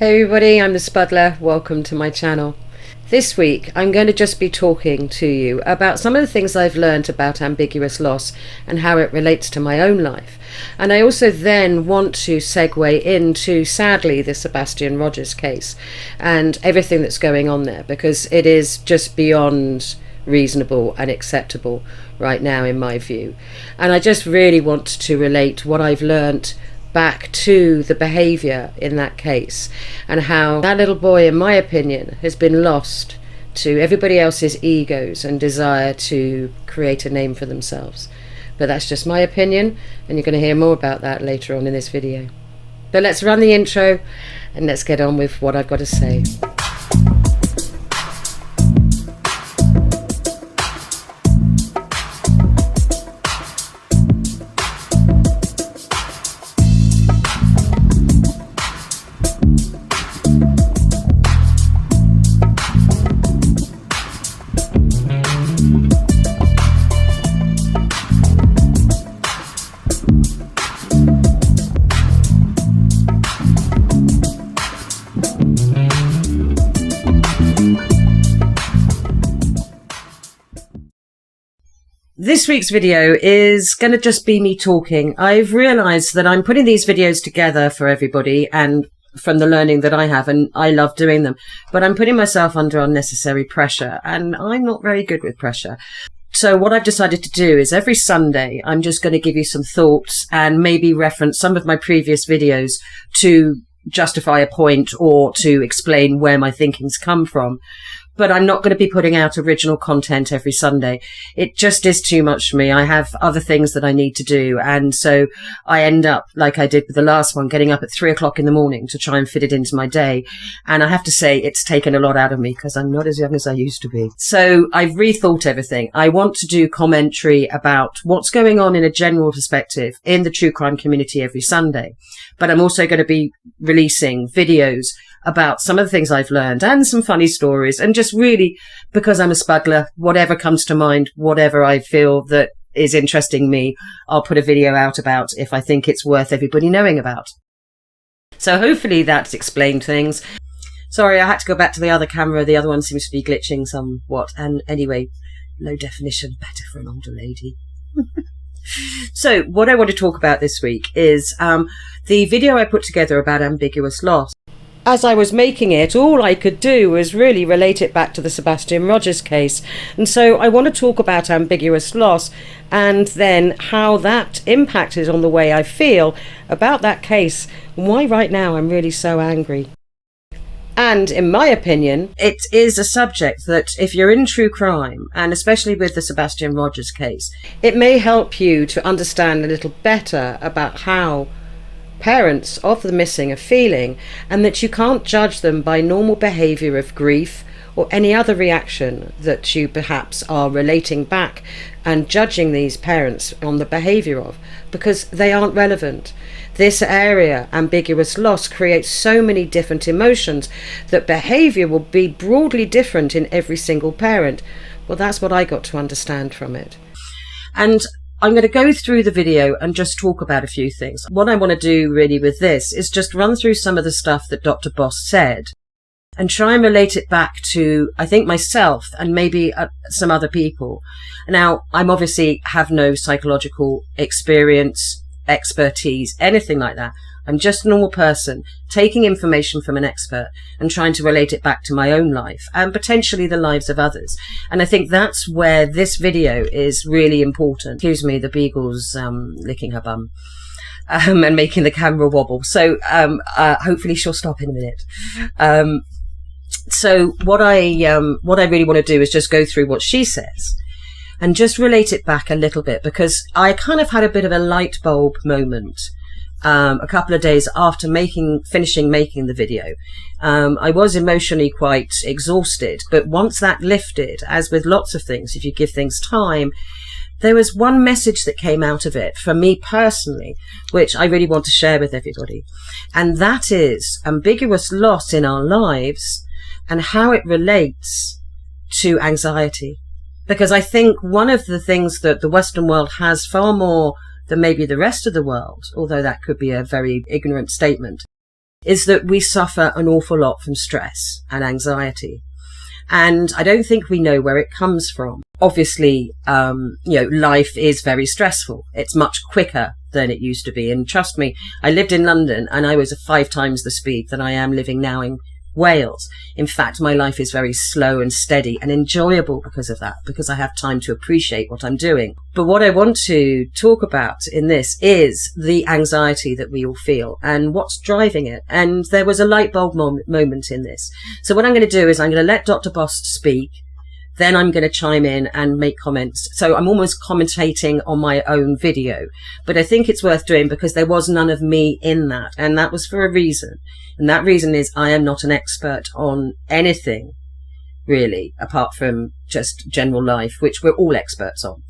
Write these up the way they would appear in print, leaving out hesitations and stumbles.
Hey everybody, I'm the Spuddler. Welcome to my channel. This week I'm going to just be talking to you about some of the things I've learned about ambiguous loss and how it relates to my own life. And I also then want to segue into, sadly, the Sebastian Rogers case and everything that's going on there, because it is just beyond reasonable and acceptable right now in my view. And I just really want to relate what I've learnt back to the behaviour in that case, and how that little boy, in my opinion, has been lost to everybody else's egos and desire to create a name for themselves. But that's just my opinion, and you're going to hear more about that later on in this video. But let's run the intro and let's get on with what I've got to say. This week's video is going to just be me talking. I've realised that I'm putting these videos together for everybody and from the learning that I have, and I love doing them, but I'm putting myself under unnecessary pressure, and I'm not very good with pressure. So what I've decided to do is every Sunday I'm just going to give you some thoughts and maybe reference some of my previous videos to justify a point or to explain where my thinking's come from. But I'm not going to be putting out original content every Sunday. It just is too much for me. I have other things that I need to do. And so I end up, like I did with the last one, getting up at 3 o'clock in the morning to try and fit it into my day. And I have to say it's taken a lot out of me because I'm not as young as I used to be. So I've rethought everything. I want to do commentary about what's going on in a general perspective in the true crime community every Sunday. But I'm also going to be releasing videos about some of the things I've learned and some funny stories, and just really, because I'm a spuddler, whatever comes to mind, whatever I feel that is interesting me, I'll put a video out about if I think it's worth everybody knowing about. So hopefully that's explained things. Sorry, I had to go back to the other camera. The other one seems to be glitching somewhat. And anyway, low definition, better for an older lady. So what I want to talk about this week is the video I put together about ambiguous loss. As I was making it, all I could do was really relate it back to the Sebastian Rogers case. And so I want to talk about ambiguous loss and then how that impacted on the way I feel about that case and why right now I'm really so angry. And in my opinion, it is a subject that if you're in true crime, and especially with the Sebastian Rogers case, it may help you to understand a little better about how parents of the missing are feeling, and that you can't judge them by normal behaviour of grief or any other reaction that you perhaps are relating back and judging these parents on the behaviour of, because they aren't relevant. This area, ambiguous loss, creates so many different emotions that behaviour will be broadly different in every single parent. Well, that's what I got to understand from it. And I'm going to go through the video and just talk about a few things. What I want to do really with this is just run through some of the stuff that Dr. Boss said and try and relate it back to, I think, myself and maybe some other people. Now, I'm obviously have no psychological experience, expertise, anything like that. I'm just a normal person taking information from an expert and trying to relate it back to my own life and potentially the lives of others. And I think that's where this video is really important. Excuse me, the beagle's licking her bum and making the camera wobble. So hopefully she'll stop in a minute. So what I really want to do is just go through what she says and just relate it back a little bit, because I kind of had a bit of a light bulb moment a couple of days after finishing making the video. I was emotionally quite exhausted, but once that lifted, as with lots of things, if you give things time, there was one message that came out of it for me personally, which I really want to share with everybody. And that is ambiguous loss in our lives and how it relates to anxiety. Because I think one of the things that the Western world has far more than maybe the rest of the world, although that could be a very ignorant statement, is that we suffer an awful lot from stress and anxiety. And I don't think we know where it comes from. Obviously, life is very stressful. It's much quicker than it used to be. And trust me, I lived in London and I was at 5 times the speed that I am living now in Wales. In fact, my life is very slow and steady and enjoyable because of that, because I have time to appreciate what I'm doing. But what I want to talk about in this is the anxiety that we all feel and what's driving it. And there was a light bulb moment in this. So what I'm going to do is I'm going to let Dr. Boss speak. Then I'm going to chime in and make comments. So I'm almost commentating on my own video, but I think it's worth doing because there was none of me in that. And that was for a reason. And that reason is I am not an expert on anything really, apart from just general life, which we're all experts on.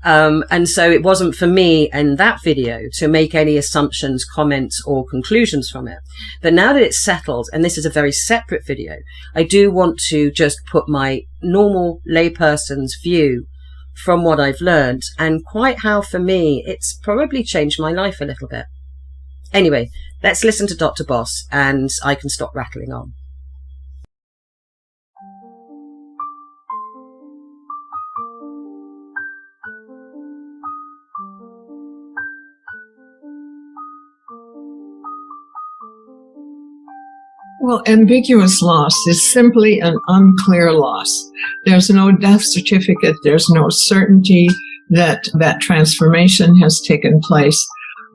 And so it wasn't for me in that video to make any assumptions, comments, or conclusions from it. But now that it's settled, and this is a very separate video, I do want to just put my normal layperson's view from what I've learned and quite how, for me, it's probably changed my life a little bit. Anyway, let's listen to Dr. Boss and I can stop rattling on. Well, ambiguous loss is simply an unclear loss. There's no death certificate. There's no certainty that that transformation has taken place.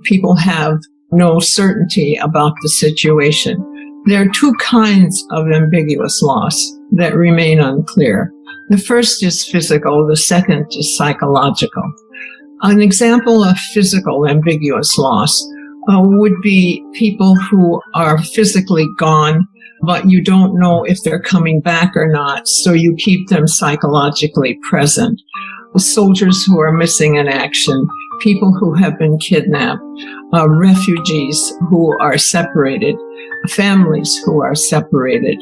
People have no certainty about the situation. There are 2 kinds of ambiguous loss that remain unclear. The first is physical. The second is psychological. An example of physical ambiguous loss would be people who are physically gone, but you don't know if they're coming back or not, so you keep them psychologically present. Soldiers who are missing in action, people who have been kidnapped, refugees who are separated, families who are separated,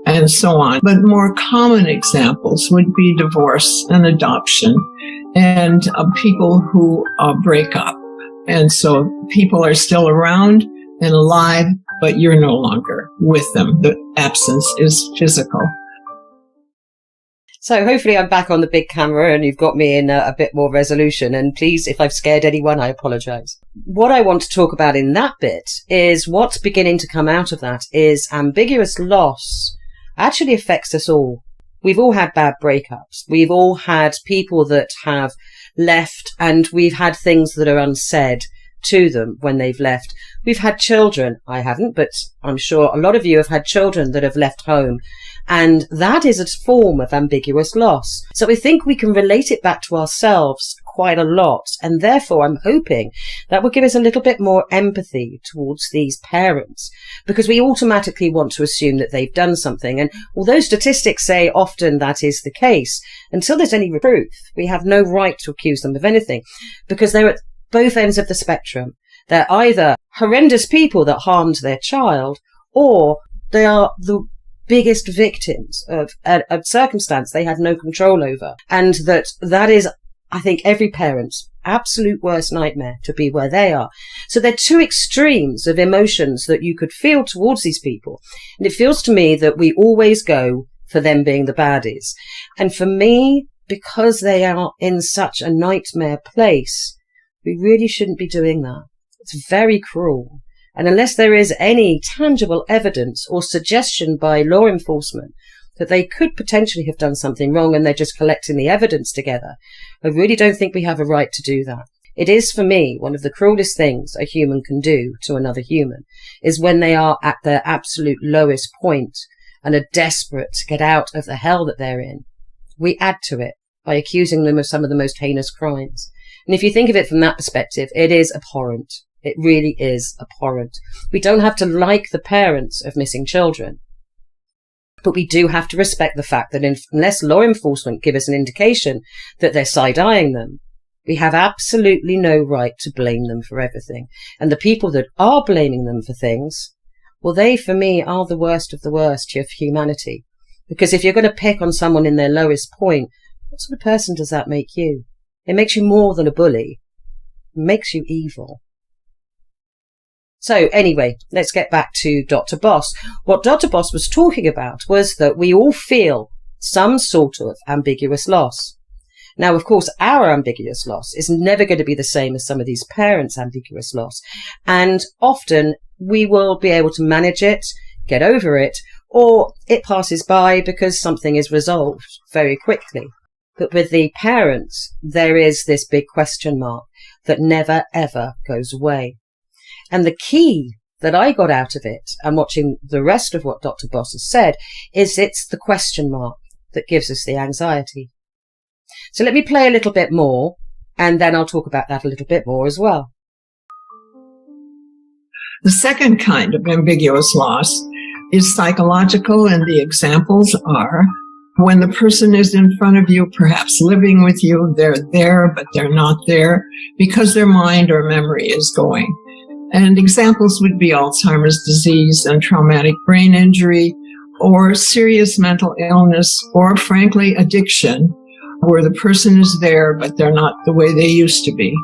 and so on. But more common examples would be divorce and adoption, and people who break up. And so people are still around and alive, but you're no longer with them. The absence is physical. So hopefully I'm back on the big camera and you've got me in a bit more resolution. And please, if I've scared anyone, I apologize. What I want to talk about in that bit is what's beginning to come out of that is ambiguous loss actually affects us all. We've all had bad breakups. We've all had people that have left and we've had things that are unsaid to them when they've left. We've had children. I haven't, but I'm sure a lot of you have had children that have left home. And that is a form of ambiguous loss. So I think we can relate it back to ourselves quite a lot. And therefore, I'm hoping that will give us a little bit more empathy towards these parents, because we automatically want to assume that they've done something. And although statistics say often that is the case, until there's any proof, we have no right to accuse them of anything, because they're at both ends of the spectrum. They're either horrendous people that harmed their child, or they are the biggest victims of a circumstance they had no control over. And that is, I think, every parent's absolute worst nightmare, to be where they are. So they're 2 extremes of emotions that you could feel towards these people. And it feels to me that we always go for them being the baddies. And for me, because they are in such a nightmare place, we really shouldn't be doing that. It's very cruel. And unless there is any tangible evidence or suggestion by law enforcement that they could potentially have done something wrong and they're just collecting the evidence together, I really don't think we have a right to do that. It is, for me, one of the cruelest things a human can do to another human is when they are at their absolute lowest point and are desperate to get out of the hell that they're in. We add to it by accusing them of some of the most heinous crimes. And if you think of it from that perspective, it is abhorrent. It really is abhorrent. We don't have to like the parents of missing children, but we do have to respect the fact that unless law enforcement give us an indication that they're side-eyeing them, we have absolutely no right to blame them for everything. And the people that are blaming them for things, well, they, for me, are the worst of the worst of humanity. Because if you're going to pick on someone in their lowest point, what sort of person does that make you? It makes you more than a bully. It makes you evil. So anyway, let's get back to Dr. Boss. What Dr. Boss was talking about was that we all feel some sort of ambiguous loss. Now, of course, our ambiguous loss is never going to be the same as some of these parents' ambiguous loss. And often we will be able to manage it, get over it, or it passes by because something is resolved very quickly. But with the parents, there is this big question mark that never, ever goes away. And the key that I got out of it, and watching the rest of what Dr. Boss has said, is it's the question mark that gives us the anxiety. So let me play a little bit more, and then I'll talk about that a little bit more as well. The second kind of ambiguous loss is psychological, and the examples are when the person is in front of you, perhaps living with you, they're there, but they're not there because their mind or memory is going. And examples would be Alzheimer's disease and traumatic brain injury, or serious mental illness, or frankly, addiction, where the person is there, but they're not the way they used to be.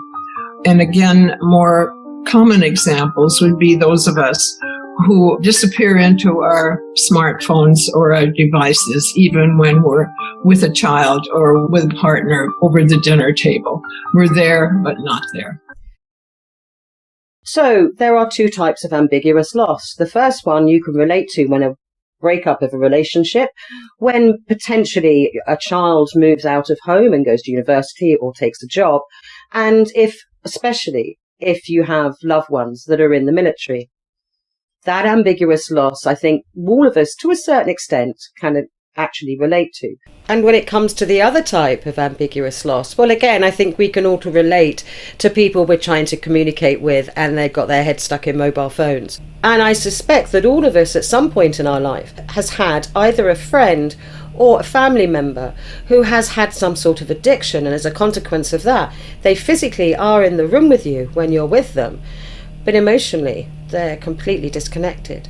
And again, more common examples would be those of us who disappear into our smartphones or our devices, even when we're with a child or with a partner over the dinner table. We're there, but not there. So there are two types of ambiguous loss. The first one you can relate to when a breakup of a relationship, when potentially a child moves out of home and goes to university or takes a job, and especially if you have loved ones that are in the military. That ambiguous loss, I think all of us, to a certain extent, can actually relate to. And when it comes to the other type of ambiguous loss, well, again, I think we can all relate to people we're trying to communicate with and they've got their head stuck in mobile phones. And I suspect that all of us at some point in our life has had either a friend or a family member who has had some sort of addiction, and as a consequence of that, they physically are in the room with you when you're with them, but emotionally they're completely disconnected.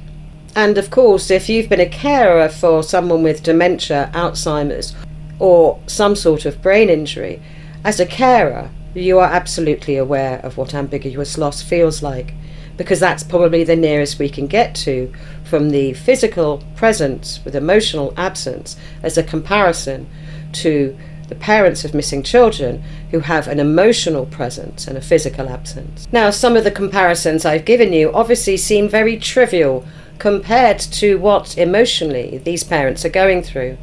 And of course, if you've been a carer for someone with dementia, Alzheimer's, or some sort of brain injury, as a carer, you are absolutely aware of what ambiguous loss feels like, because that's probably the nearest we can get to from the physical presence with emotional absence as a comparison to the parents of missing children who have an emotional presence and a physical absence. Now, some of the comparisons I've given you obviously seem very trivial compared to what emotionally these parents are going through.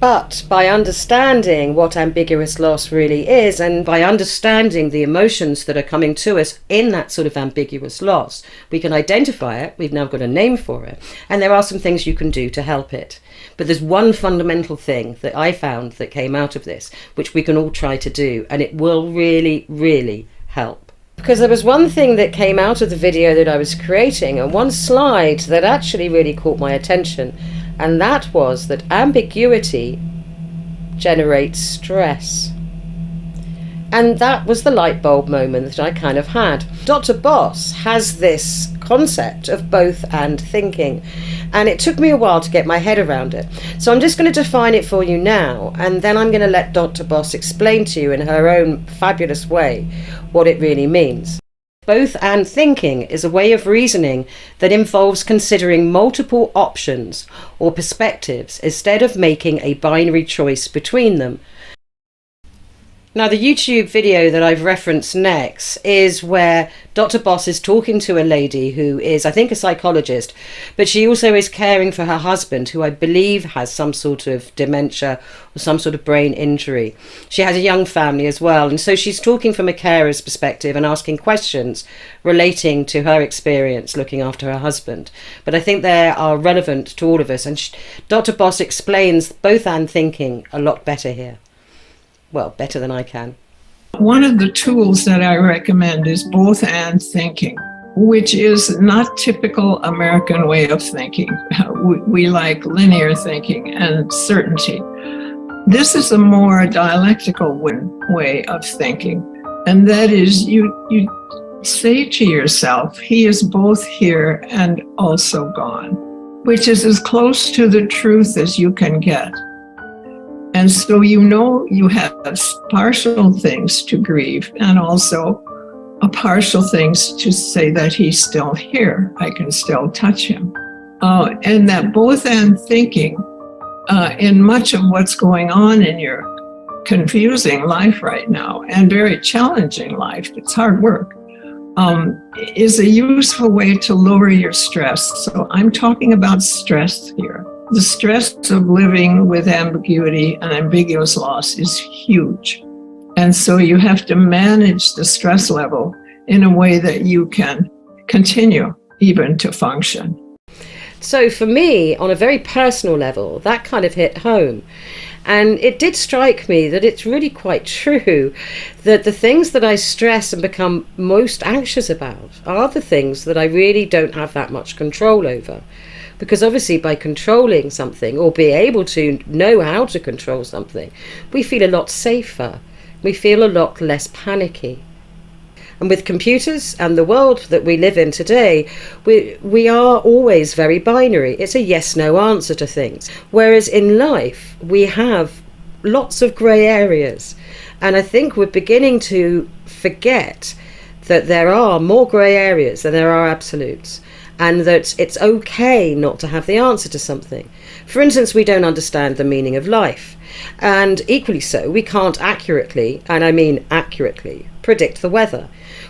But by understanding what ambiguous loss really is, and by understanding the emotions that are coming to us in that sort of ambiguous loss, we can identify it, we've now got a name for it, and there are some things you can do to help it. But there's one fundamental thing that I found that came out of this, which we can all try to do, and it will really, really help. Because there was one thing that came out of the video that I was creating, and one slide that actually really caught my attention, and that was that ambiguity generates stress. And that was the light bulb moment that I kind of had. Dr. Boss has this concept of both and thinking, and it took me a while to get my head around it. So I'm just going to define it for you now, and then I'm going to let Dr. Boss explain to you in her own fabulous way what it really means. Both and thinking is a way of reasoning that involves considering multiple options or perspectives instead of making a binary choice between them. Now, the YouTube video that I've referenced next is where Dr. Boss is talking to a lady who is, I think, a psychologist, but she also is caring for her husband, who I believe has some sort of dementia or some sort of brain injury. She has a young family as well, and so she's talking from a carer's perspective and asking questions relating to her experience looking after her husband. But I think they are relevant to all of us, and Dr. Boss explains both and thinking a lot better here. Well, better than I can. One of the tools that I recommend is both and thinking, which is not typical American way of thinking. We like linear thinking and certainty. This is a more dialectical way of thinking. And that is you say to yourself, he is both here and also gone, which is as close to the truth as you can get. And so you know you have partial things to grieve and also partial things to say that he's still here. I can still touch him. And that both and thinking in much of what's going on in your confusing life right now and very challenging life, it's hard work, is a useful way to lower your stress. So I'm talking about stress here. The stress of living with ambiguity and ambiguous loss is huge. And so you have to manage the stress level in a way that you can continue even to function. So for me, on a very personal level, that kind of hit home. And it did strike me that it's really quite true that the things that I stress and become most anxious about are the things that I really don't have that much control over. Because obviously by controlling something, or be able to know how to control something, we feel a lot safer. We feel a lot less panicky. And with computers and the world that we live in today, we are always very binary. It's a yes-no answer to things. Whereas in life, we have lots of grey areas. And I think we're beginning to forget that there are more grey areas than there are absolutes. And that it's okay not to have the answer to something. For instance, we don't understand the meaning of life. And equally so, we can't accurately, and I mean accurately, predict the weather.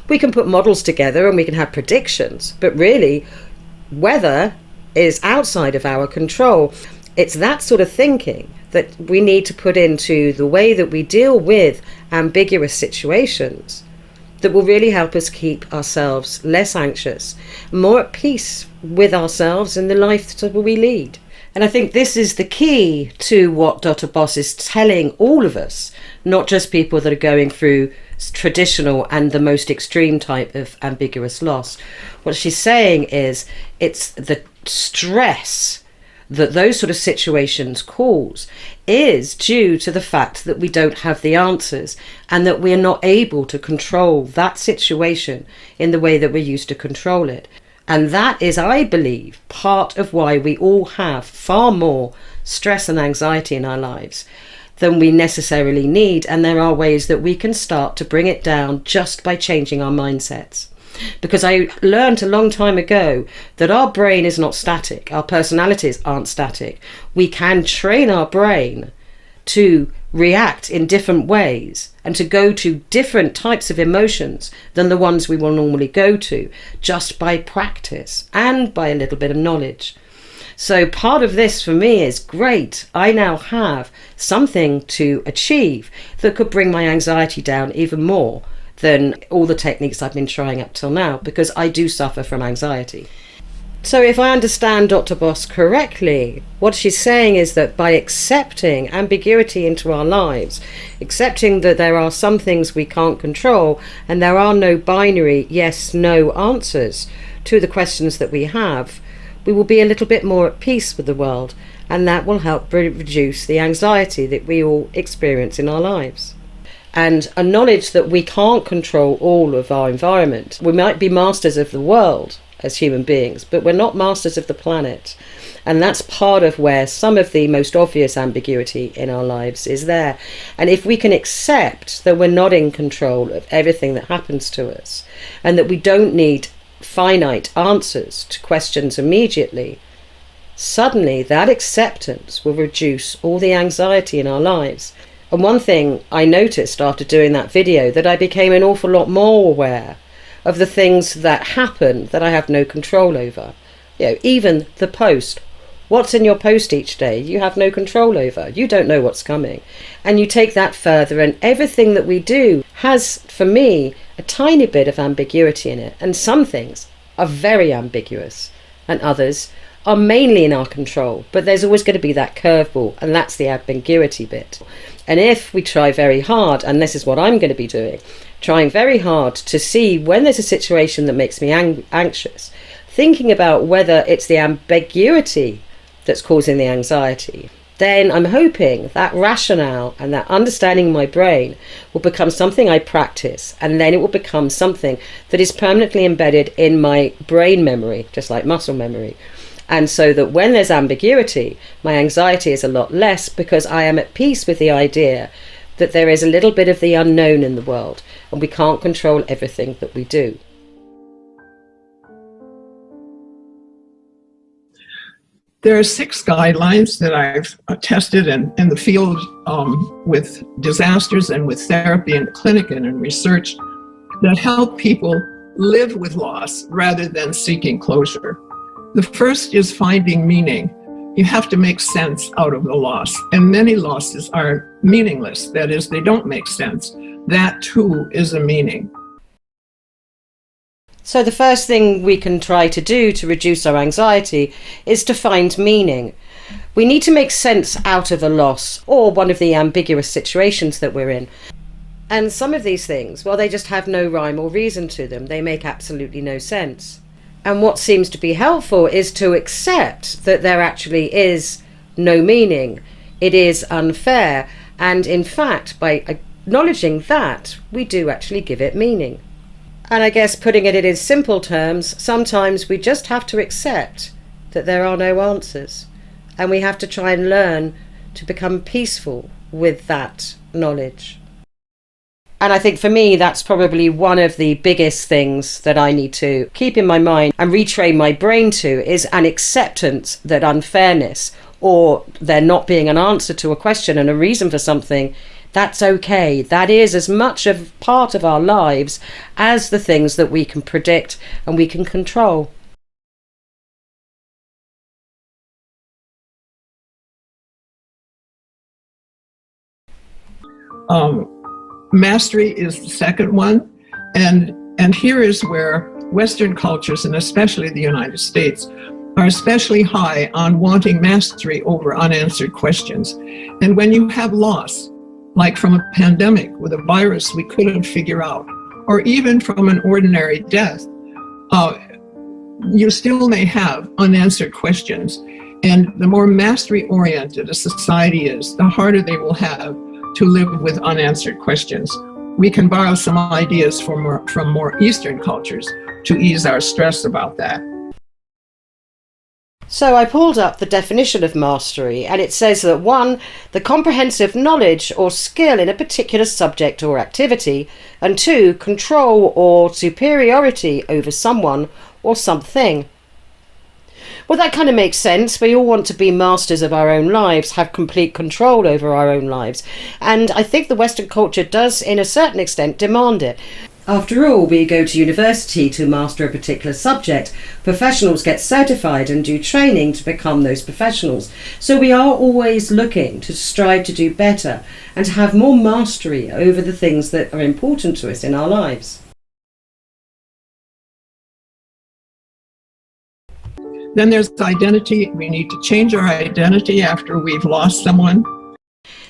We can put models together and we can have predictions, but really, weather is outside of our control. It's that sort of thinking that we need to put into the way that we deal with ambiguous situations that will really help us keep ourselves less anxious, more at peace with ourselves and the life that we lead. And I think this is the key to what Dr. Boss is telling all of us, not just people that are going through traditional and the most extreme type of ambiguous loss. What she's saying is it's the stress that those sort of situations cause is due to the fact that we don't have the answers and that we're not able to control that situation in the way that we're used to control it. And that is, I believe, part of why we all have far more stress and anxiety in our lives than we necessarily need. And there are ways that we can start to bring it down just by changing our mindsets. Because I learned a long time ago that our brain is not static. Our personalities aren't static. We can train our brain to react in different ways and to go to different types of emotions than the ones we will normally go to, just by practice and by a little bit of knowledge. So part of this for me is great. I now have something to achieve that could bring my anxiety down even more than all the techniques I've been trying up till now, because I do suffer from anxiety. So if I understand Dr. Boss correctly, what she's saying is that by accepting ambiguity into our lives, accepting that there are some things we can't control and there are no binary yes/no answers to the questions that we have, we will be a little bit more at peace with the world, and that will help reduce the anxiety that we all experience in our lives. And a knowledge that we can't control all of our environment. We might be masters of the world as human beings, but we're not masters of the planet. And that's part of where some of the most obvious ambiguity in our lives is there. And if we can accept that we're not in control of everything that happens to us, and that we don't need finite answers to questions immediately, suddenly that acceptance will reduce all the anxiety in our lives. And one thing I noticed after doing that video, that I became an awful lot more aware of the things that happen that I have no control over. You know, even the post. What's in your post each day, you have no control over. You don't know what's coming. And you take that further, and everything that we do has, for me, a tiny bit of ambiguity in it. And some things are very ambiguous, and others are mainly in our control. But there's always going to be that curveball, and that's the ambiguity bit. And if we try very hard, and this is what I'm going to be doing, trying very hard to see when there's a situation that makes me anxious, thinking about whether it's the ambiguity that's causing the anxiety, then I'm hoping that rationale and that understanding my brain will become something I practice, and then it will become something that is permanently embedded in my brain memory, just like muscle memory. And so that when there's ambiguity, my anxiety is a lot less, because I am at peace with the idea that there is a little bit of the unknown in the world, and we can't control everything that we do. There are 6 guidelines that I've tested in the field with disasters and with therapy and clinic and in research that help people live with loss rather than seeking closure. The first is finding meaning. You have to make sense out of the loss, and many losses are meaningless. That is, they don't make sense. That too is a meaning. So the first thing we can try to do to reduce our anxiety is to find meaning. We need to make sense out of a loss or one of the ambiguous situations that we're in. And some of these things, well, they just have no rhyme or reason to them. They make absolutely no sense. And what seems to be helpful is to accept that there actually is no meaning. It is unfair. And in fact, by acknowledging that, we do actually give it meaning. And I guess putting it in simple terms, sometimes we just have to accept that there are no answers. And we have to try and learn to become peaceful with that knowledge. And I think for me, that's probably one of the biggest things that I need to keep in my mind and retrain my brain to, is an acceptance that unfairness or there not being an answer to a question and a reason for something, that's okay. That is as much of part of our lives as the things that we can predict and we can control. Mastery is the second one, and here is where Western cultures, and especially the United States, are especially high on wanting mastery over unanswered questions. And when you have loss, like from a pandemic with a virus we couldn't figure out, or even from an ordinary death, you still may have unanswered questions. And the more mastery-oriented a society is, the harder they will have to live with unanswered questions. We can borrow some ideas from more Eastern cultures to ease our stress about that. So I pulled up the definition of mastery, and it says that 1, the comprehensive knowledge or skill in a particular subject or activity, and 2, control or superiority over someone or something. Well, that kind of makes sense. We all want to be masters of our own lives, have complete control over our own lives. And I think the Western culture does, in a certain extent, demand it. After all, we go to university to master a particular subject. Professionals get certified and do training to become those professionals. So we are always looking to strive to do better and to have more mastery over the things that are important to us in our lives. Then there's identity. We need to change our identity after we've lost someone.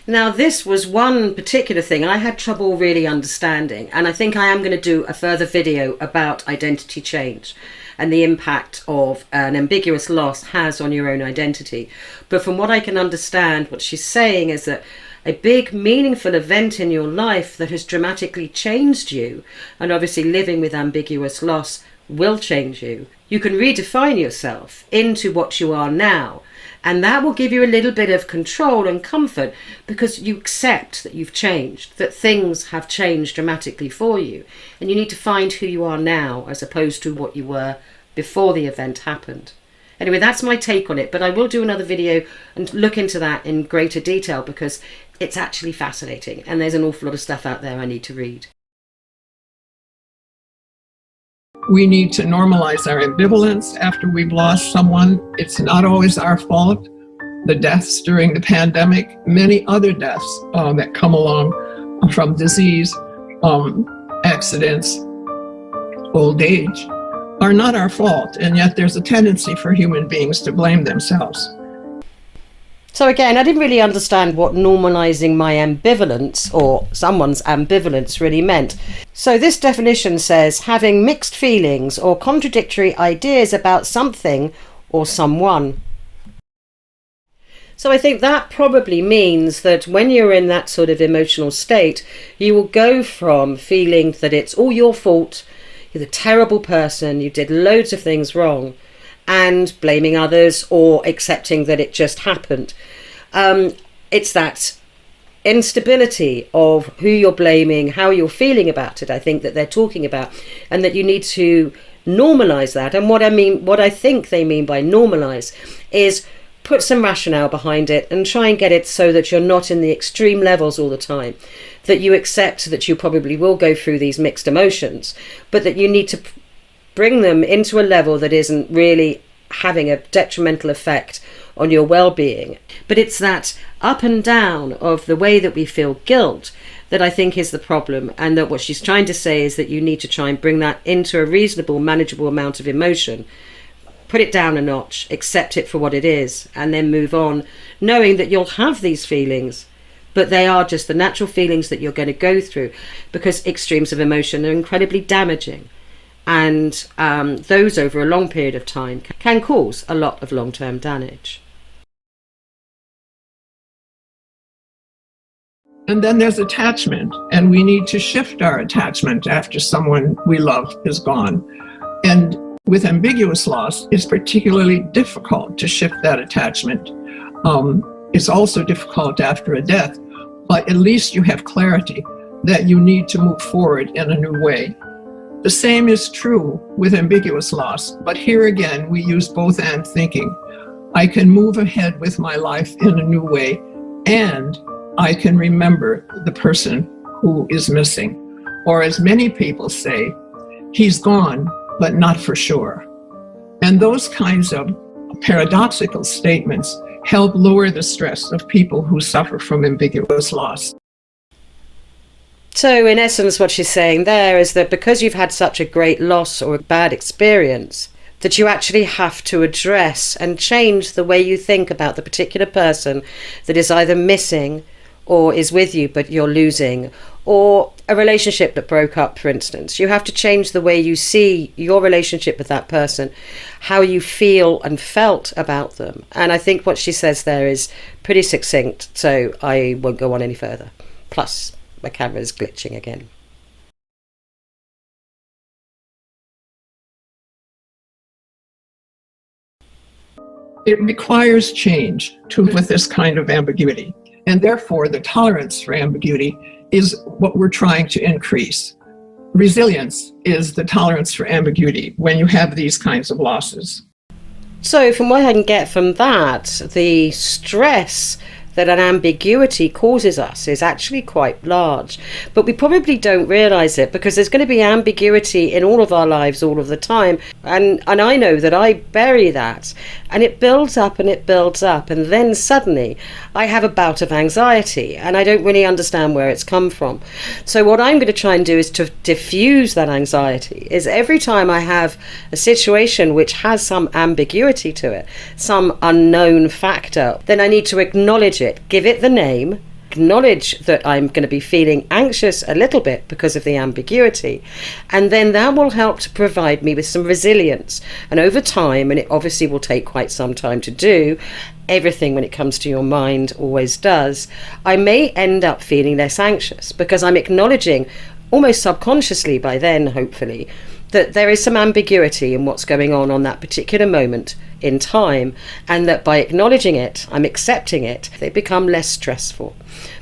Now, this was one particular thing I had trouble really understanding, and I think I am going to do a further video about identity change and the impact of an ambiguous loss has on your own identity. But from what I can understand, what she's saying is that a big meaningful event in your life that has dramatically changed you, and obviously living with ambiguous loss will change you. You can redefine yourself into what you are now, and that will give you a little bit of control and comfort because you accept that you've changed, that things have changed dramatically for you, and you need to find who you are now as opposed to what you were before the event happened. Anyway, that's my take on it, but I will do another video and look into that in greater detail because it's actually fascinating and there's an awful lot of stuff out there I need to read. We need to normalize our ambivalence after we've lost someone. It's not always our fault. The deaths during the pandemic, many other deaths that come along from disease, accidents, old age, are not our fault. And yet there's a tendency for human beings to blame themselves. So again, I didn't really understand what normalizing my ambivalence or someone's ambivalence really meant. So this definition says having mixed feelings or contradictory ideas about something or someone. So I think that probably means that when you're in that sort of emotional state, you will go from feeling that it's all your fault, you're the terrible person, you did loads of things wrong, and blaming others or accepting that it just happened. It's that instability of who you're blaming, how you're feeling about it, I think that they're talking about, and that you need to normalize that. And what I think they mean by normalize is put some rationale behind it and try and get it so that you're not in the extreme levels all the time, that you accept that you probably will go through these mixed emotions, but that you need to bring them into a level that isn't really having a detrimental effect on your well-being. But it's that up and down of the way that we feel guilt that I think is the problem, and that what she's trying to say is that you need to try and bring that into a reasonable, manageable amount of emotion, put it down a notch, accept it for what it is, and then move on, knowing that you'll have these feelings, but they are just the natural feelings that you're going to go through, because extremes of emotion are incredibly damaging. And those over a long period of time can cause a lot of long-term damage. And then there's attachment, and we need to shift our attachment after someone we love is gone. And with ambiguous loss, it's particularly difficult to shift that attachment. It's also difficult after a death, but at least you have clarity that you need to move forward in a new way. The same is true with ambiguous loss, but here again, we use both and thinking. I can move ahead with my life in a new way, and I can remember the person who is missing. Or as many people say, he's gone, but not for sure. And those kinds of paradoxical statements help lower the stress of people who suffer from ambiguous loss. So in essence, what she's saying there is that because you've had such a great loss or a bad experience, that you actually have to address and change the way you think about the particular person that is either missing or is with you but you're losing, or a relationship that broke up, for instance. You have to change the way you see your relationship with that person, how you feel and felt about them. And I think what she says there is pretty succinct, so I won't go on any further. Plus, my camera's glitching again. It requires change with this kind of ambiguity. And therefore, the tolerance for ambiguity is what we're trying to increase. Resilience is the tolerance for ambiguity when you have these kinds of losses. So from what I can get from that, the stress that an ambiguity causes us is actually quite large, but we probably don't realize it because there's going to be ambiguity in all of our lives all of the time, and I know that I bury that, and it builds up and it builds up, and then suddenly I have a bout of anxiety and I don't really understand where it's come from. So what I'm going to try and do is to diffuse that anxiety. Is every time I have a situation which has some ambiguity to it, some unknown factor, then I need to acknowledge it, give it the name, acknowledge that I'm going to be feeling anxious a little bit because of the ambiguity, and then that will help to provide me with some resilience. And over time, and it obviously will take quite some time to do, everything when it comes to your mind always does, I may end up feeling less anxious because I'm acknowledging, almost subconsciously by then hopefully, that there is some ambiguity in what's going on that particular moment in time, and that by acknowledging it, I'm accepting it, they become less stressful.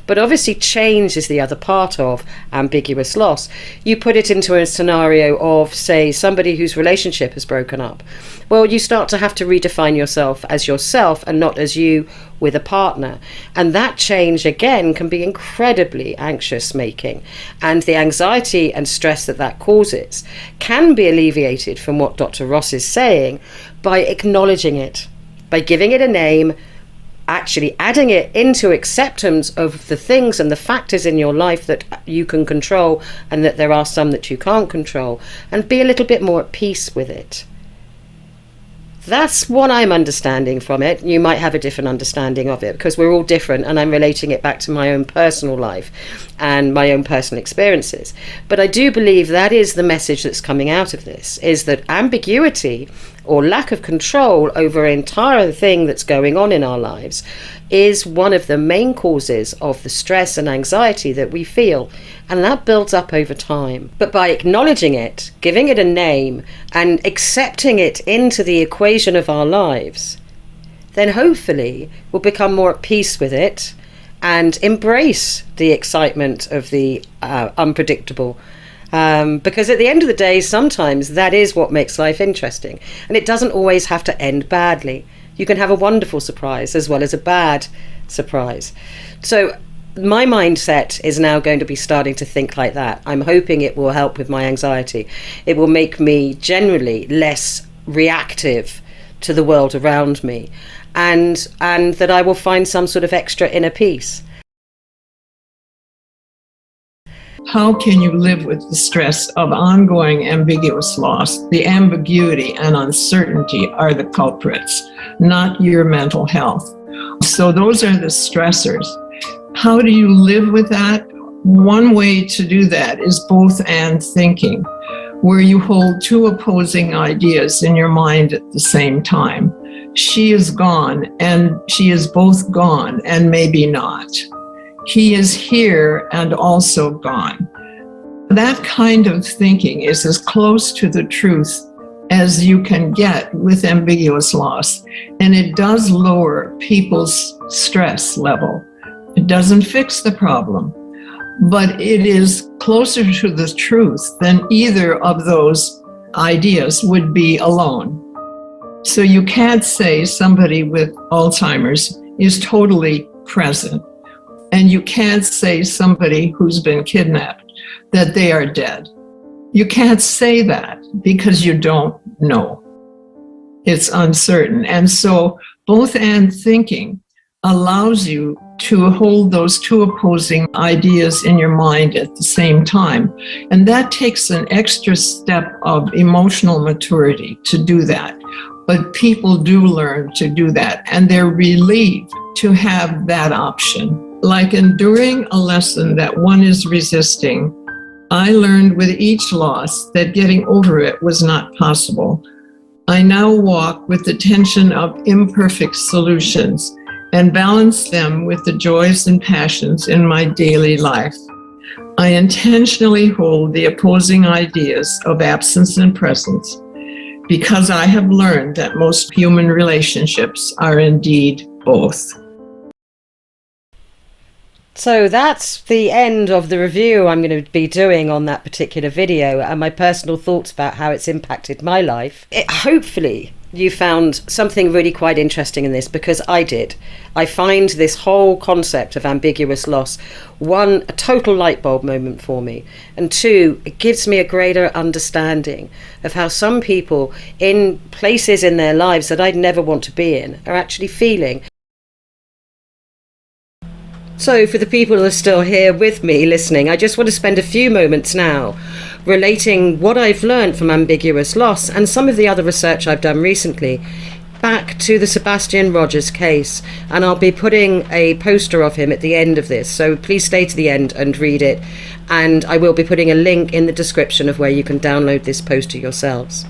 But obviously change is the other part of ambiguous loss. You put it into a scenario of, say, somebody whose relationship has broken up. Well, you start to have to redefine yourself as yourself and not as you with a partner. And that change, again, can be incredibly anxious making. And the anxiety and stress that causes can be alleviated, from what Dr. Ross is saying, by acknowledging it, by giving it a name, actually adding it into acceptance of the things and the factors in your life that you can control and that there are some that you can't control, and be a little bit more at peace with it. That's what I'm understanding from it. You might have a different understanding of it because we're all different, and I'm relating it back to my own personal life and my own personal experiences. But I do believe that is the message that's coming out of this, is that ambiguity or lack of control over an entire thing that's going on in our lives is one of the main causes of the stress and anxiety that we feel, and that builds up over time. But by acknowledging it, giving it a name, and accepting it into the equation of our lives, then hopefully we'll become more at peace with it, and embrace the excitement of the unpredictable. Because at the end of the day, sometimes that is what makes life interesting. And it doesn't always have to end badly. You can have a wonderful surprise as well as a bad surprise. So my mindset is now going to be starting to think like that. I'm hoping it will help with my anxiety. It will make me generally less reactive to the world around me, and that I will find some sort of extra inner peace. How can you live with the stress of ongoing ambiguous loss? The ambiguity and uncertainty are the culprits, not your mental health. So those are the stressors. How do you live with that? One way to do that is both and thinking, where you hold two opposing ideas in your mind at the same time. She is gone, and she is both gone, and maybe not. He is here and also gone. That kind of thinking is as close to the truth as you can get with ambiguous loss, and it does lower people's stress level. It doesn't fix the problem, but it is closer to the truth than either of those ideas would be alone. So you can't say somebody with Alzheimer's is totally present, and you can't say somebody who's been kidnapped that they are dead. You can't say that because you don't know. It's uncertain. And so both and thinking allows you to hold those two opposing ideas in your mind at the same time. And that takes an extra step of emotional maturity to do that. But people do learn to do that, and they're relieved to have that option. Like enduring a lesson that one is resisting, I learned with each loss that getting over it was not possible. I now walk with the tension of imperfect solutions and balance them with the joys and passions in my daily life. I intentionally hold the opposing ideas of absence and presence because I have learned that most human relationships are indeed both. So that's the end of the review I'm going to be doing on that particular video and my personal thoughts about how it's impacted my life. Hopefully you found something really quite interesting in this, because I did. I find this whole concept of ambiguous loss, one, a total light bulb moment for me, and two, it gives me a greater understanding of how some people in places in their lives that I'd never want to be in are actually feeling. So for the people who are still here with me listening, I just want to spend a few moments now relating what I've learned from ambiguous loss and some of the other research I've done recently back to the Sebastian Rogers case. And I'll be putting a poster of him at the end of this, so please stay to the end and read it. And I will be putting a link in the description of where you can download this poster yourselves.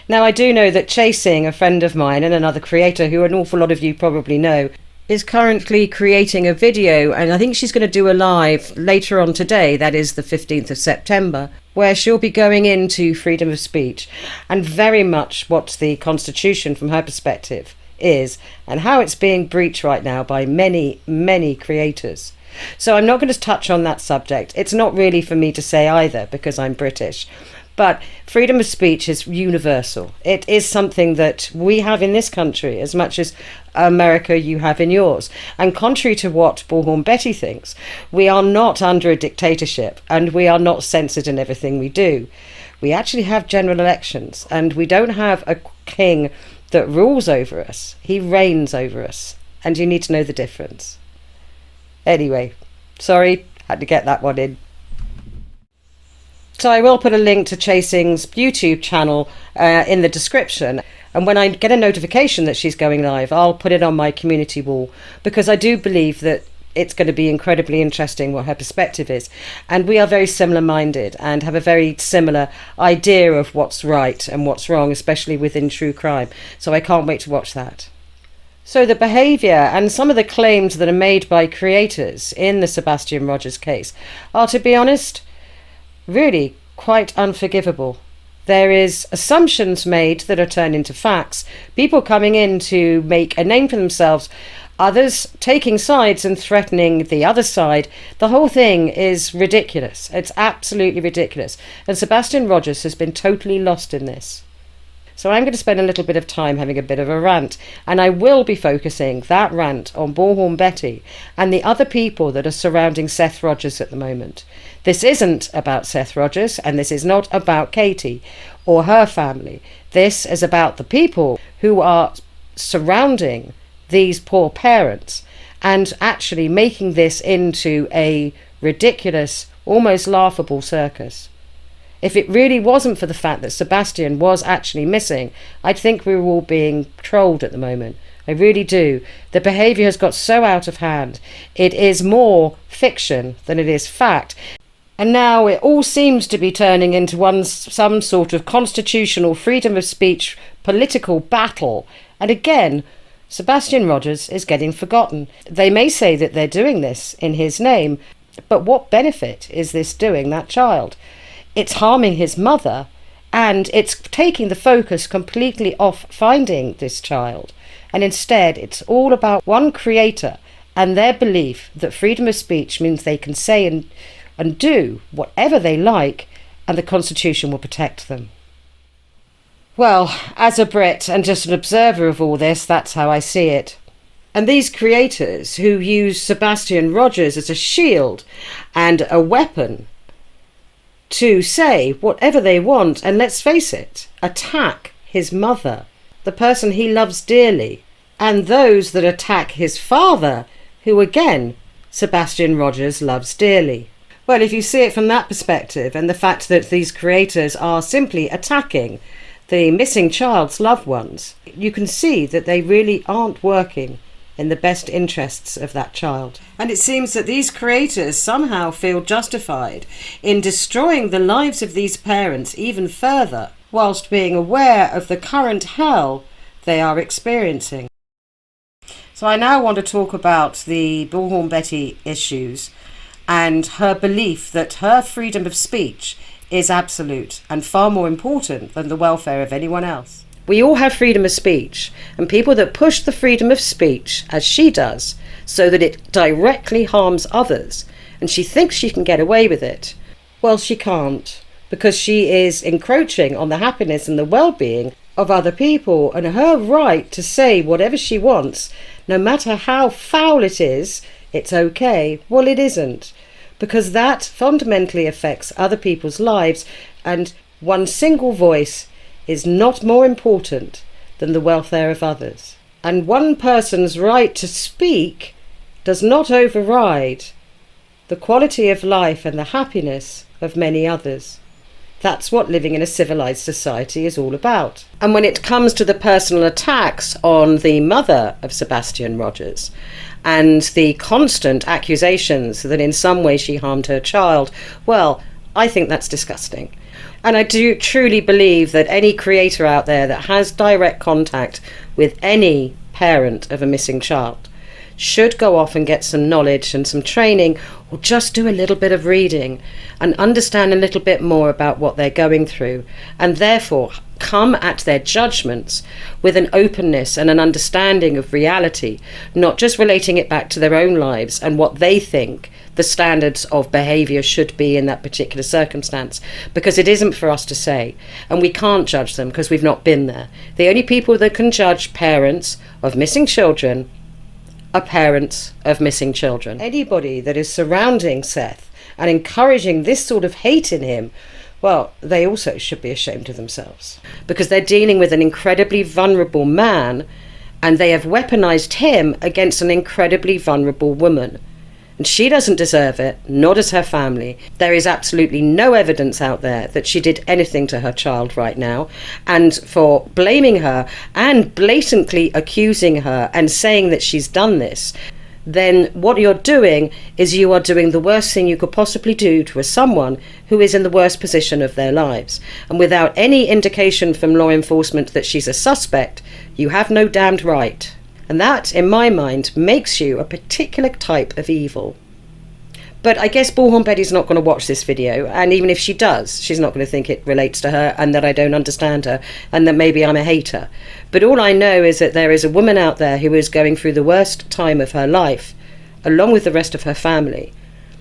Now, I do know that Chasing, a friend of mine and another creator who an awful lot of you probably know, is currently creating a video, and I think she's going to do a live later on today, that is the 15th of September, where she'll be going into freedom of speech and very much what the Constitution from her perspective is and how it's being breached right now by many, many creators. So I'm not going to touch on that subject. It's not really for me to say either because I'm British. But freedom of speech is universal. It is something that we have in this country as much as America you have in yours. And contrary to what Bullhorn Betty thinks, we are not under a dictatorship and we are not censored in everything we do. We actually have general elections, and we don't have a king that rules over us. He reigns over us, and you need to know the difference. Anyway, sorry, had to get that one in. So I will put a link to Chasing's YouTube channel in the description. And when I get a notification that she's going live, I'll put it on my community wall, because I do believe that it's going to be incredibly interesting what her perspective is. And we are very similar minded and have a very similar idea of what's right and what's wrong, especially within true crime. So I can't wait to watch that. So the behaviour and some of the claims that are made by creators in the Sebastian Rogers case are, to be honest, really quite unforgivable. There is assumptions made that are turned into facts, people coming in to make a name for themselves others taking sides and threatening the other side. The whole thing is ridiculous. It's absolutely ridiculous. And Sebastian Rogers has been totally lost in this. So I'm going to spend a little bit of time having a bit of a rant, and I will be focusing that rant on Bullhorn Betty and the other people that are surrounding Seth Rogers at the moment. This isn't about Seth Rogers, and this is not about Katie or her family. This is about the people who are surrounding these poor parents and actually making this into a ridiculous, almost laughable circus. If it really wasn't for the fact that Sebastian was actually missing, I'd think we were all being trolled at the moment. I really do. The behaviour has got so out of hand. It is more fiction than it is fact. And now it all seems to be turning into some sort of constitutional freedom of speech political battle. And again, Sebastian Rogers is getting forgotten. They may say that they're doing this in his name, but what benefit is this doing that child? It's harming his mother, and it's taking the focus completely off finding this child. And instead, it's all about one creator and their belief that freedom of speech means they can say and do whatever they like, and the Constitution will protect them. Well, as a Brit and just an observer of all this, that's how I see it. And these creators who use Sebastian Rogers as a shield and a weapon to say whatever they want, and let's face it, attack his mother, the person he loves dearly, and those that attack his father, who again, Sebastian Rogers loves dearly. Well, if you see it from that perspective, and the fact that these creators are simply attacking the missing child's loved ones, you can see that they really aren't working in the best interests of that child. And it seems that these creators somehow feel justified in destroying the lives of these parents even further, whilst being aware of the current hell they are experiencing. So I now want to talk about the Bullhorn Betty issues and her belief that her freedom of speech is absolute and far more important than the welfare of anyone else. We all have freedom of speech, and people that push the freedom of speech, as she does, so that it directly harms others, and she thinks she can get away with it, well, she can't, because she is encroaching on the happiness and the well-being of other people, and her right to say whatever she wants, no matter how foul it is, it's okay. Well, it isn't, because that fundamentally affects other people's lives, and one single voice is not more important than the welfare of others. And one person's right to speak does not override the quality of life and the happiness of many others. That's what living in a civilized society is all about. And when it comes to the personal attacks on the mother of Sebastian Rogers and the constant accusations that in some way she harmed her child, well, I think that's disgusting. And I do truly believe that any creator out there that has direct contact with any parent of a missing child should go off and get some knowledge and some training, or just do a little bit of reading and understand a little bit more about what they're going through, and therefore come at their judgments with an openness and an understanding of reality, not just relating it back to their own lives and what they think the standards of behaviour should be in that particular circumstance, because it isn't for us to say, and we can't judge them because we've not been there. The only people that can judge parents of missing children are parents of missing children. Anybody that is surrounding Seth and encouraging this sort of hate in him, well, they also should be ashamed of themselves, because they're dealing with an incredibly vulnerable man, and they have weaponized him against an incredibly vulnerable woman. And she doesn't deserve it, nor does her family. There is absolutely no evidence out there that she did anything to her child right now. And for blaming her and blatantly accusing her and saying that she's done this, then what you're doing is you are doing the worst thing you could possibly do to someone who is in the worst position of their lives. And without any indication from law enforcement that she's a suspect, you have no damned right. And that, in my mind, makes you a particular type of evil. But I guess Bullhorn Betty's not going to watch this video, and even if she does, she's not going to think it relates to her and that I don't understand her and that maybe I'm a hater. But all I know is that there is a woman out there who is going through the worst time of her life, along with the rest of her family,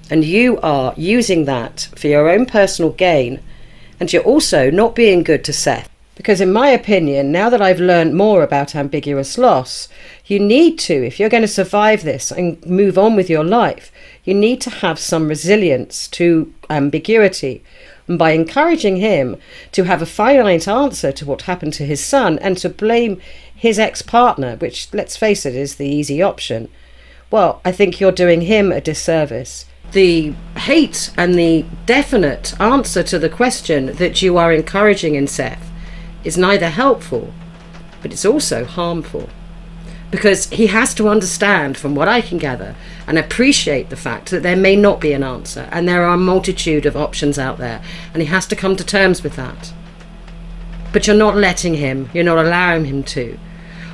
and you are using that for your own personal gain, and you're also not being good to Seth. Because in my opinion, now that I've learned more about ambiguous loss, you need to, if you're going to survive this and move on with your life, you need to have some resilience to ambiguity. And by encouraging him to have a finite answer to what happened to his son and to blame his ex-partner, which, let's face it, is the easy option, well, I think you're doing him a disservice. The hate and the definite answer to the question that you are encouraging in Seth is neither helpful, but it's also harmful. Because he has to understand, from what I can gather, and appreciate the fact that there may not be an answer, and there are a multitude of options out there, and he has to come to terms with that. But you're not letting him, you're not allowing him to.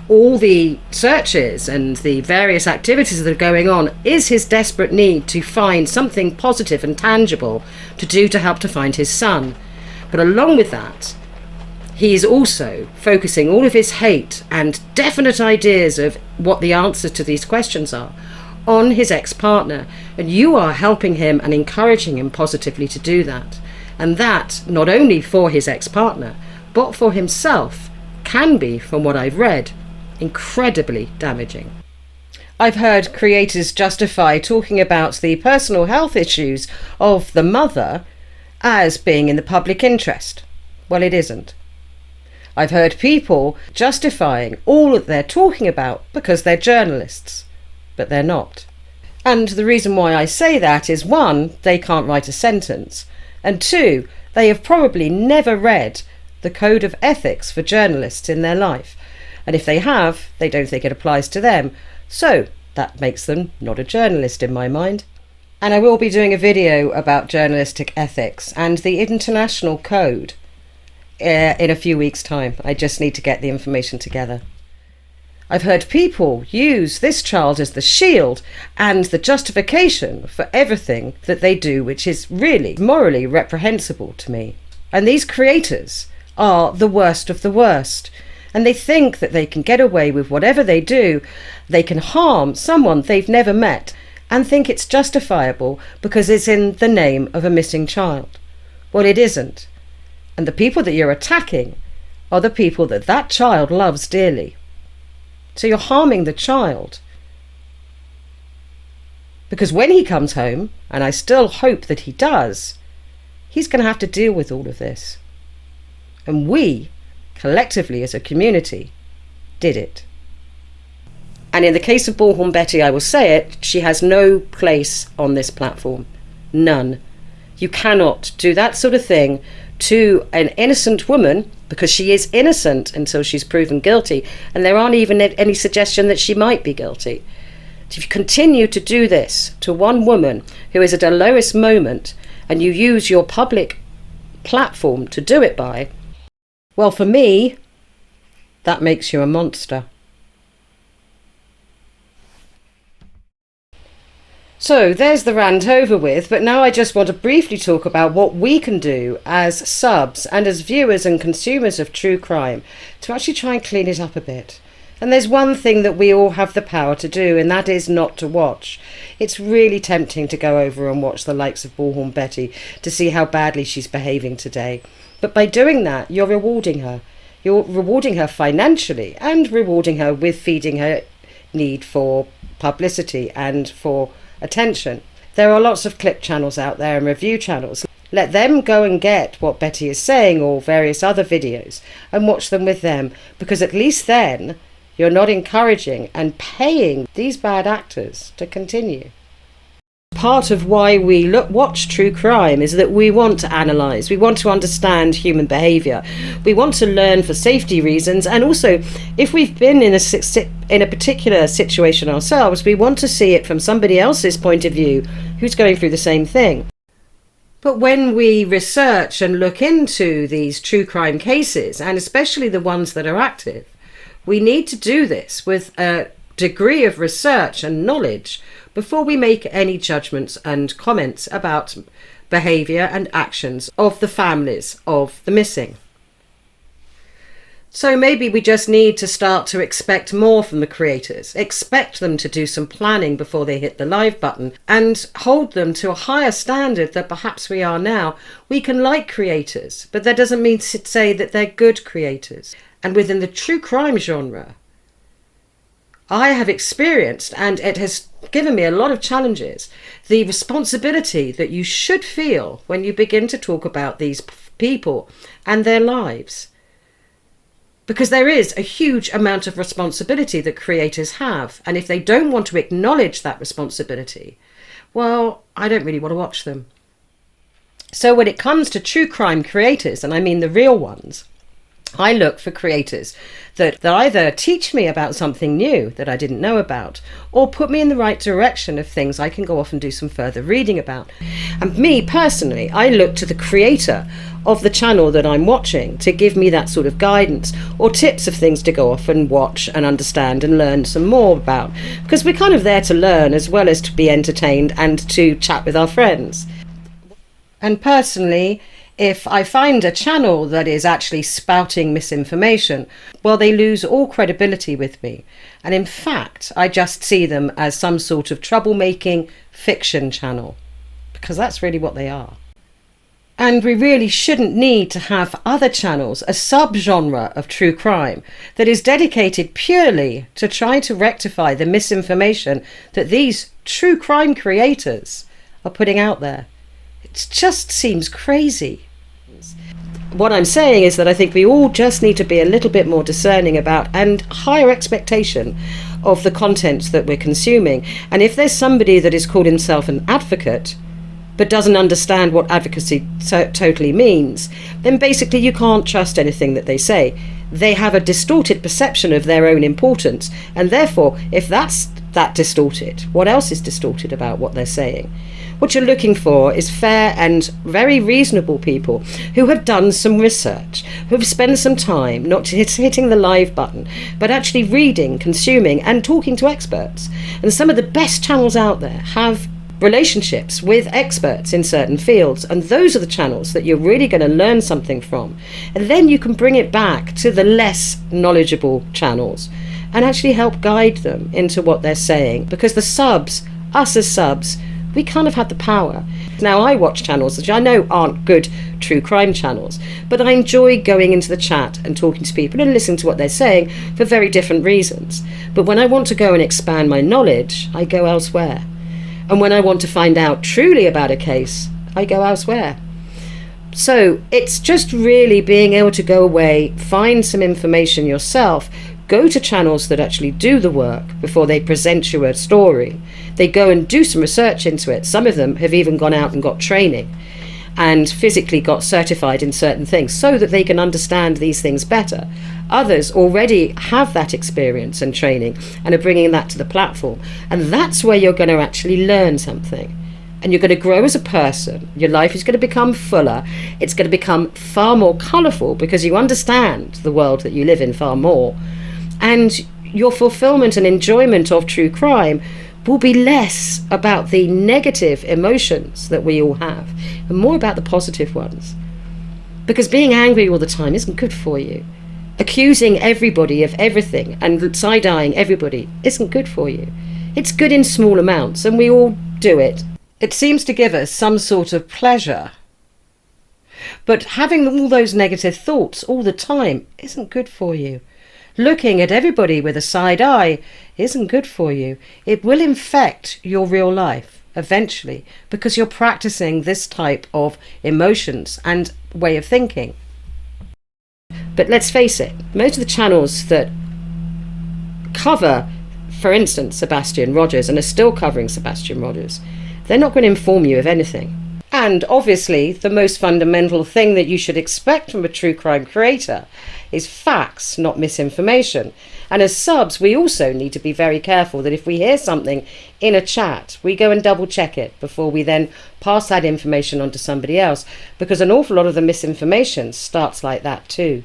All the searches and the various activities that are going on is his desperate need to find something positive and tangible to do to help to find his son. But along with that, he is also focusing all of his hate and definite ideas of what the answer to these questions are on his ex-partner. And you are helping him and encouraging him positively to do that. And that, not only for his ex-partner, but for himself, can be, from what I've read, incredibly damaging. I've heard creators justify talking about the personal health issues of the mother as being in the public interest. Well, it isn't. I've heard people justifying all that they're talking about because they're journalists, but they're not. And the reason why I say that is, one, they can't write a sentence, and two, they have probably never read the code of ethics for journalists in their life. And if they have, they don't think it applies to them. So that makes them not a journalist in my mind. And I will be doing a video about journalistic ethics and the international code in a few weeks' time. I just need to get the information together. I've heard people use this child as the shield and the justification for everything that they do, which is really morally reprehensible to me. And these creators are the worst of the worst. And they think that they can get away with whatever they do. They can harm someone they've never met and think it's justifiable because it's in the name of a missing child. Well, it isn't. And the people that you're attacking are the people that that child loves dearly. So you're harming the child. Because when he comes home, and I still hope that he does, he's going to have to deal with all of this. And we, collectively as a community, did it. And in the case of Bullhorn Betty, I will say it, she has no place on this platform. None. You cannot do that sort of thing to an innocent woman, because she is innocent until she's proven guilty, and there aren't even any suggestion that she might be guilty. If you continue to do this to one woman who is at her lowest moment, and you use your public platform to do it by, well, for me, that makes you a monster. So there's the rant over with, but now I just want to briefly talk about what we can do as subs and as viewers and consumers of true crime to actually try and clean it up a bit. And there's one thing that we all have the power to do, and that is not to watch. It's really tempting to go over and watch the likes of Bullhorn Betty to see how badly she's behaving today. But by doing that, you're rewarding her. You're rewarding her financially and rewarding her with feeding her need for publicity and for attention. There are lots of clip channels out there and review channels. Let them go and get what Betty is saying or various other videos and watch them with them, because at least then you're not encouraging and paying these bad actors to continue. Part of why we watch true crime is that we want to analyse, we want to understand human behaviour, we want to learn for safety reasons, and also if we've been in a particular situation ourselves, we want to see it from somebody else's point of view who's going through the same thing. But when we research and look into these true crime cases, and especially the ones that are active, we need to do this with a degree of research and knowledge before we make any judgments and comments about behaviour and actions of the families of the missing. So maybe we just need to start to expect more from the creators, expect them to do some planning before they hit the live button, and hold them to a higher standard that perhaps we are now. We can like creators, but that doesn't mean to say that they're good creators. And within the true crime genre, I have experienced, and it has given me a lot of challenges, the responsibility that you should feel when you begin to talk about these people and their lives. Because there is a huge amount of responsibility that creators have. And if they don't want to acknowledge that responsibility, well, I don't really want to watch them. So when it comes to true crime creators, and I mean the real ones, I look for creators that either teach me about something new that I didn't know about, or put me in the right direction of things I can go off and do some further reading about. And me personally, I look to the creator of the channel that I'm watching to give me that sort of guidance or tips of things to go off and watch and understand and learn some more about. Because we're kind of there to learn as well as to be entertained and to chat with our friends. And personally, if I find a channel that is actually spouting misinformation, well, they lose all credibility with me. And in fact, I just see them as some sort of troublemaking fiction channel, because that's really what they are. And we really shouldn't need to have other channels, a subgenre of true crime that is dedicated purely to try to rectify the misinformation that these true crime creators are putting out there. It just seems crazy. What I'm saying is that I think we all just need to be a little bit more discerning about and higher expectation of the content that we're consuming. And if there's somebody that is called himself an advocate but doesn't understand what advocacy totally means, then basically you can't trust anything that they say. They have a distorted perception of their own importance, and therefore if that's that distorted, what else is distorted about what they're saying? What you're looking for is fair and very reasonable people who have done some research, who have spent some time not hitting the live button, but actually reading, consuming and talking to experts. And some of the best channels out there have relationships with experts in certain fields, and those are the channels that you're really going to learn something from. And then you can bring it back to the less knowledgeable channels and actually help guide them into what they're saying, because the subs, us as subs, we kind of had the power. Now I watch channels which I know aren't good true crime channels, but I enjoy going into the chat and talking to people and listening to what they're saying for very different reasons. But when I want to go and expand my knowledge, I go elsewhere. And when I want to find out truly about a case, I go elsewhere. So it's just really being able to go away, find some information yourself, go to channels that actually do the work before they present you a story. They go and do some research into it. Some of them have even gone out and got training and physically got certified in certain things so that they can understand these things better. Others already have that experience and training and are bringing that to the platform. And that's where you're going to actually learn something. And you're going to grow as a person. Your life is going to become fuller. It's going to become far more colourful because you understand the world that you live in far more. And your fulfillment and enjoyment of true crime will be less about the negative emotions that we all have and more about the positive ones. Because being angry all the time isn't good for you. Accusing everybody of everything and side-eyeing everybody isn't good for you. It's good in small amounts, and we all do it. It seems to give us some sort of pleasure. But having all those negative thoughts all the time isn't good for you. Looking at everybody with a side eye isn't good for you. It will infect your real life eventually because you're practicing this type of emotions and way of thinking. But let's face it, most of the channels that cover, for instance, Sebastian Rogers and are still covering Sebastian Rogers, they're not going to inform you of anything. And obviously, the most fundamental thing that you should expect from a true crime creator is facts, not misinformation. And as subs, we also need to be very careful that if we hear something in a chat, we go and double check it before we then pass that information on to somebody else, because an awful lot of the misinformation starts like that too.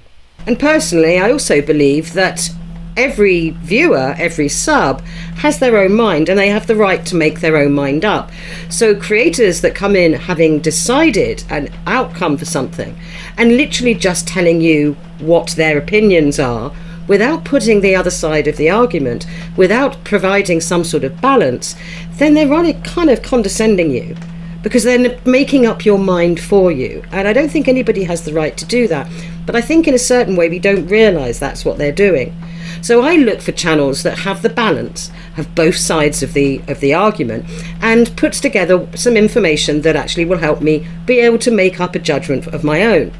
And personally, I also believe that every viewer, every sub has their own mind, and they have the right to make their own mind up. So creators that come in having decided an outcome for something and literally just telling you what their opinions are without putting the other side of the argument, without providing some sort of balance, then they're really kind of condescending you, because they're making up your mind for you. And I don't think anybody has the right to do that. But I think in a certain way we don't realise that's what they're doing. So I look for channels that have the balance, have both sides of the argument, and puts together some information that actually will help me be able to make up a judgment of my own.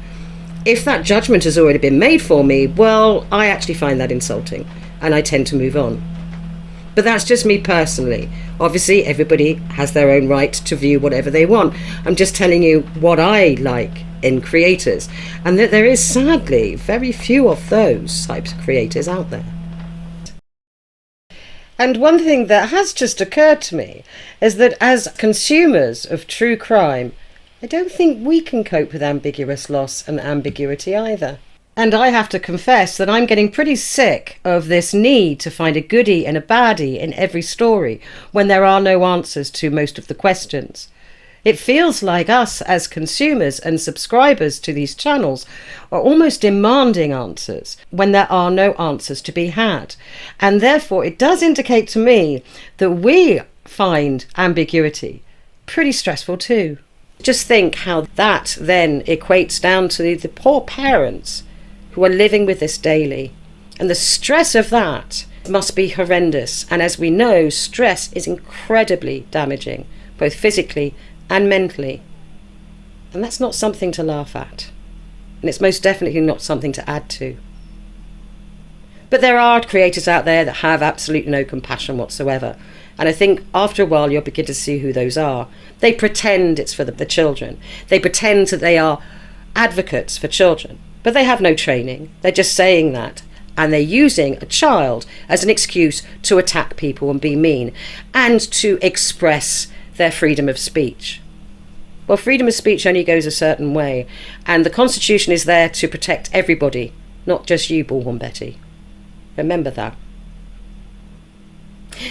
If that judgment has already been made for me, well, I actually find that insulting, and I tend to move on. But that's just me personally. Obviously, everybody has their own right to view whatever they want. I'm just telling you what I like in creators, and that there is sadly very few of those types of creators out there. And one thing that has just occurred to me is that as consumers of true crime, I don't think we can cope with ambiguous loss and ambiguity either. And I have to confess that I'm getting pretty sick of this need to find a goodie and a baddie in every story when there are no answers to most of the questions. It feels like us as consumers and subscribers to these channels are almost demanding answers when there are no answers to be had. And therefore it does indicate to me that we find ambiguity pretty stressful too. Just think how that then equates down to the poor parents who are living with this daily. And the stress of that must be horrendous. And as we know, stress is incredibly damaging, both physically and mentally. And that's not something to laugh at. And it's most definitely not something to add to. But there are creators out there that have absolutely no compassion whatsoever. And I think after a while you'll begin to see who those are. They pretend it's for the children. They pretend that they are advocates for children. But they have no training. They're just saying that. And they're using a child as an excuse to attack people and be mean and to express their freedom of speech. Well, freedom of speech only goes a certain way. And the Constitution is there to protect everybody, not just you, Bullhorn Betty. Remember that.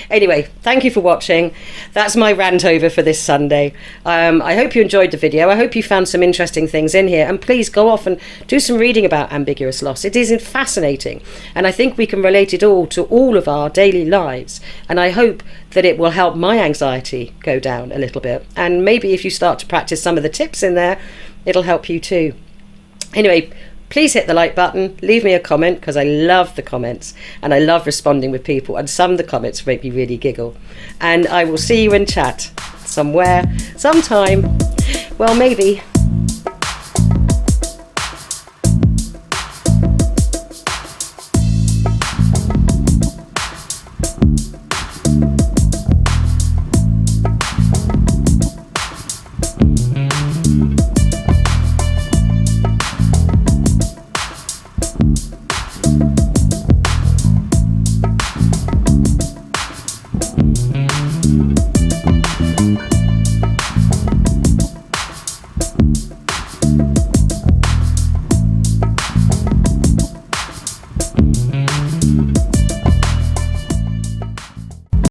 Anyway, thank you for watching. That's my rant over for this Sunday. I hope you enjoyed the video. I hope you found some interesting things in here. And please go off and do some reading about ambiguous loss. It is fascinating. And I think we can relate it all to all of our daily lives. And I hope that it will help my anxiety go down a little bit. And maybe if you start to practice some of the tips in there, it'll help you too. Anyway, please hit the like button, leave me a comment, because I love the comments and I love responding with people, and some of the comments make me really giggle. And I will see you in chat somewhere, sometime, well, maybe